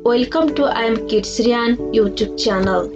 Welcome to I Am Kidsrian YouTube channel.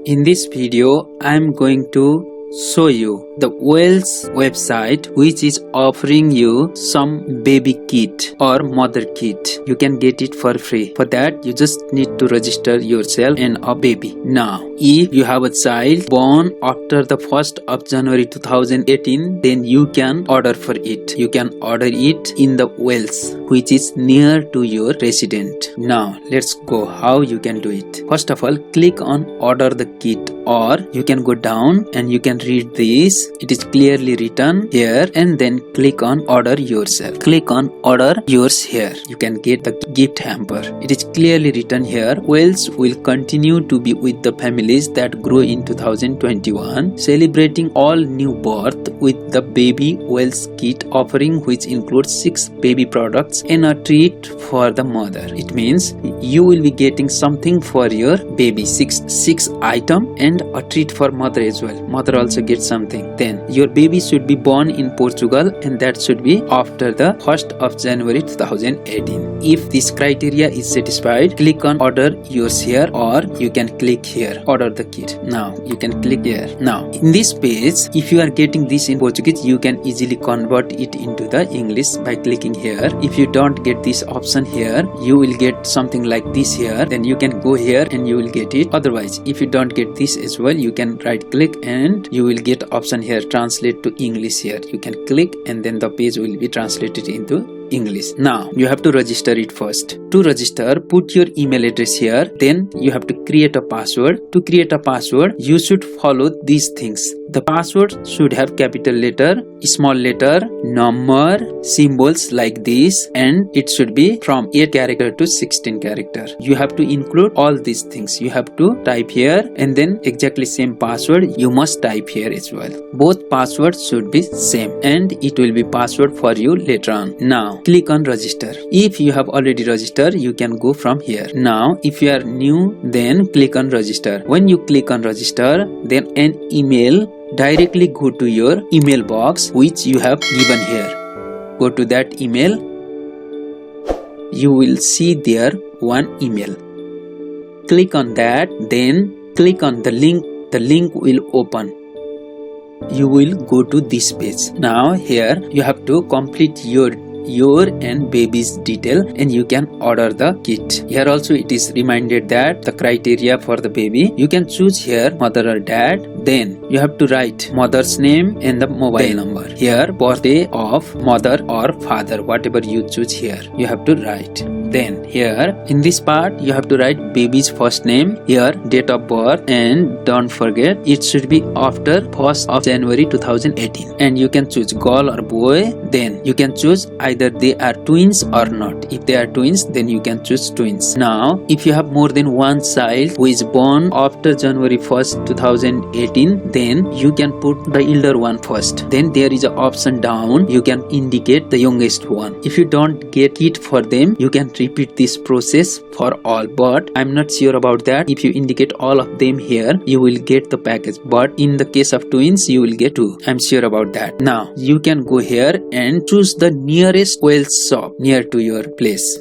In this video, I am going to show you the Wales website which is offering you some baby kit or mother kit. You can get it for free. For that, you just need to register yourself and a baby. Now, if you have a child born after the 1st of January 2018, then you can order for it. You can order it in the Wales which is near to your resident. Now, let's go how you can do it. First of all, click on order the kit, or you can go down and you can read this. It is clearly written here, and then click on order yourself. Click on order yours here. You can get the gift hamper. It is clearly written here, Wales will continue to be with the families that grow in 2021, celebrating all new birth with the Baby Wales kit offering, which includes 6 baby products and a treat for the mother. It means you will be getting something for your baby, six item and a treat for mother as well. Mother also gets something. Then your baby should be born in Portugal, and that should be after the 1st of January 2018. If this criteria is satisfied, click on order yours here, or you can click here, order the kit. Now you can click here. Now in this page, if you are getting this in Portuguese, you can easily convert it into the English by clicking here. If you don't get this option here, you will get something like this here. Then you can go here and you will get it. Otherwise, if you don't get this as well, you can right click and you will get option here, translate to English here. You can click and then the page will be translated into English. Now you have to register it first. To register, put your email address here. Then you have to create a password. To create a password, you should follow these things. The password should have capital letter, small letter, number, symbols like this, and it should be from 8 character to 16 character. You have to include all these things. You have to type here, and then exactly same password you must type here as well. Both passwords should be same, and it will be password for you later on. Now click on register. If you have already registered, you can go from here. Now if you are new, then click on register. When you click on register, then an email directly go to your email box which you have given here. Go to that email. You will see there one email. Click on that, then click on the link. The link will open. You will go to this page. Now here you have to complete your and baby's detail, and you can order the kit. Here also it is reminded that the criteria for the baby, you can choose here mother or dad. Then you have to write mother's name and the mobile number. Here birthday of mother or father, whatever you choose here, you have to write. Then here in this part you have to write baby's first name, here date of birth, and don't forget it should be after 1st of January 2018, and you can choose girl or boy. Then you can choose either they are twins or not. If they are twins, then you can choose twins. Now if you have more than one child who is born after January 1st 2018, then you can put the elder one first. Then there is an option down, you can indicate the youngest one. If you don't get it for them, you can repeat this process for all, but I'm not sure about that. If you indicate all of them here, you will get the package, but in the case of twins you will get 2. I'm sure about that. Now you can go here and choose the nearest Wales shop near to your place.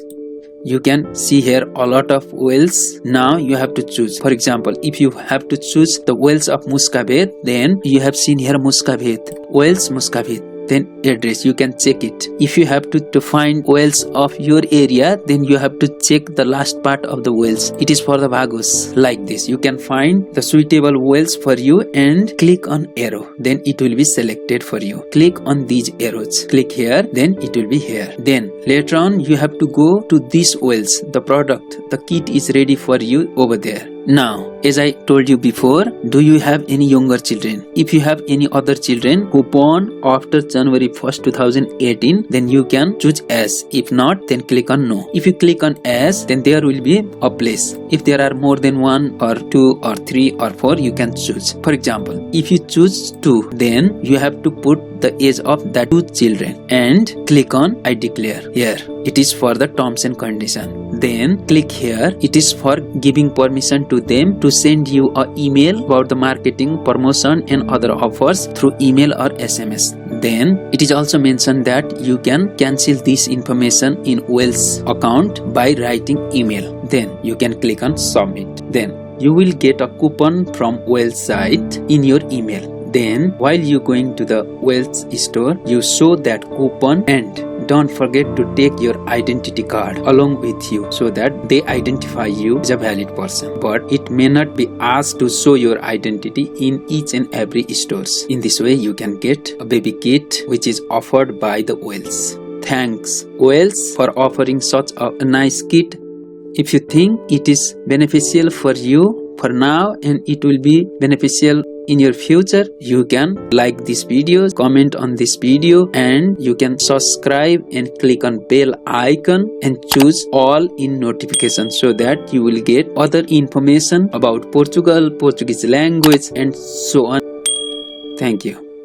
You can see here a lot of Wales. Now you have to choose. For example, if you have to choose the Wales of Muscabeth, then you have seen here Muscabeth, Wales Muscabeth. Then address, you can check it. If you have to find Wales of your area, then you have to check the last part of the Wales. It is for the Vagos like this. You can find the suitable Wales for you and click on arrow. Then it will be selected for you. Click on these arrows. Click here, then it will be here. Then later on you have to go to this Wales. The product, the kit is ready for you over there. Now, as I told you before, do you have any younger children? If you have any other children who born after January 1st 2018, then you can choose as. If not, then click on no. If you click on as, then there will be a place. If there are more than 1 or 2 or 3 or 4, you can choose. For example, if you choose 2, then you have to put the age of the 2 children and click on I declare here. It is for the terms and condition. then click here. It is for giving permission to them to send you an email about the marketing, promotion and other offers through email or SMS. Then it is also mentioned that you can cancel this information in Wales account by writing email. Then you can click on submit. Then you will get a coupon from Wales site in your email. Then while you going to the Wales store, you show that coupon and don't forget to take your identity card along with you so that they identify you as a valid person. But it may not be asked to show your identity in each and every stores. In this way, you can get a baby kit which is offered by the Wales. Thanks Wales for offering such a nice kit. If you think it is beneficial for you for now and it will be beneficial in your future, you can like this video, comment on this video, and you can subscribe and click on bell icon and choose all in notification so that you will get other information about Portugal, Portuguese language and so on. Thank you.